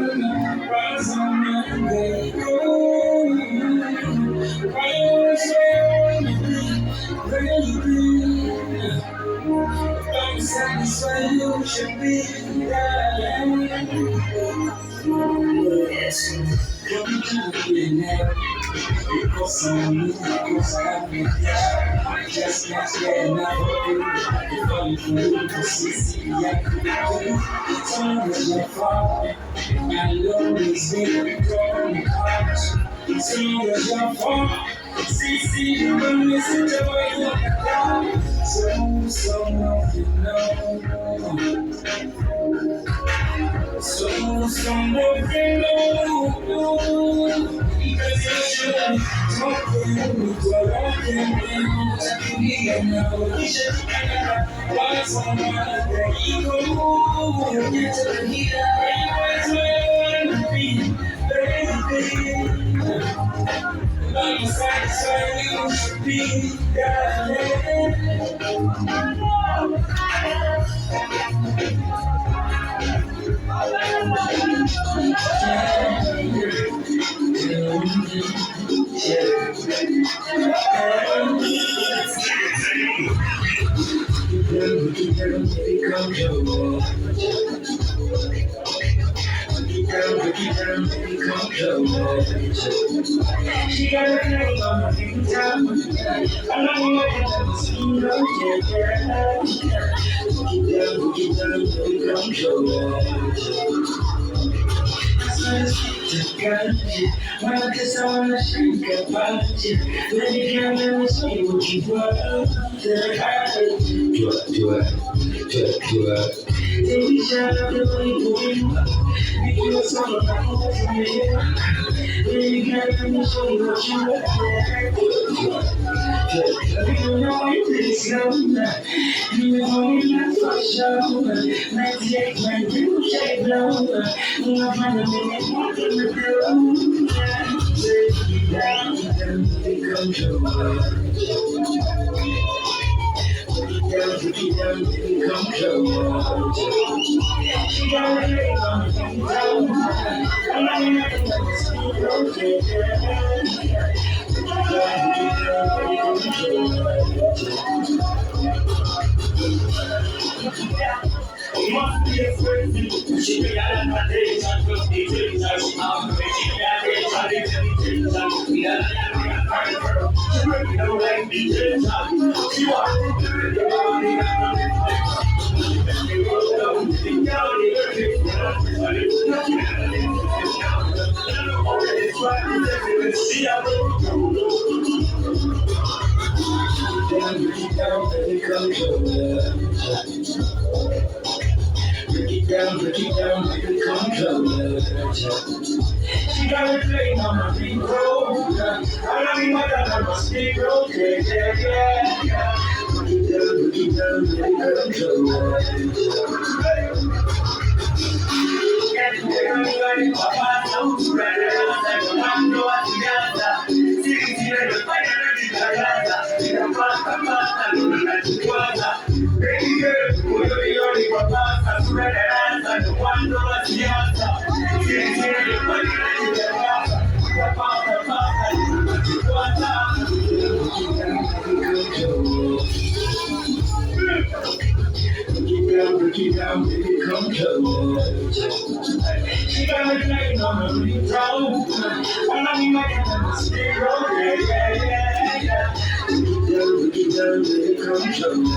rise on Monday. Oh, rise on Monday. I'm satisfied you should be yes. Because I just can't get enough of you. If I'm going to see, I could do it's always my fault. My love is being drawn apart. It's always your fault. See, you don't listen to what you're down. So nothing, no. So nothing, no. Because you should talk to me, but I can't be enough. You should why someone that you go, you get to hear, why be, baby. I'm satisfied you should be, she got a name on my finger. I know you like to see no well, cause I wanna think about you. Let me come and see what you want. Do it. Baby, shout out the way you do. Because I'm about to be. Baby, come and show you what you want. You don't know you really slow. You know you're not for sure. Let's take my blue shade blow. You'll find a minute more than the blue. Take down, become true. Become true. She got a ring on the finger. I'm not even going to see you must be afraid. She be out of my days. I'm going to be days. I'm going to be break it down, make it come closer. She got a flame on my finger. I love you, my God, must be broken. Yeah. Break it down, make it come closer. Break it down, make it come close. She got a name on her ring, I love you, my God, stay rolling, yeah. Break it down, make it come close.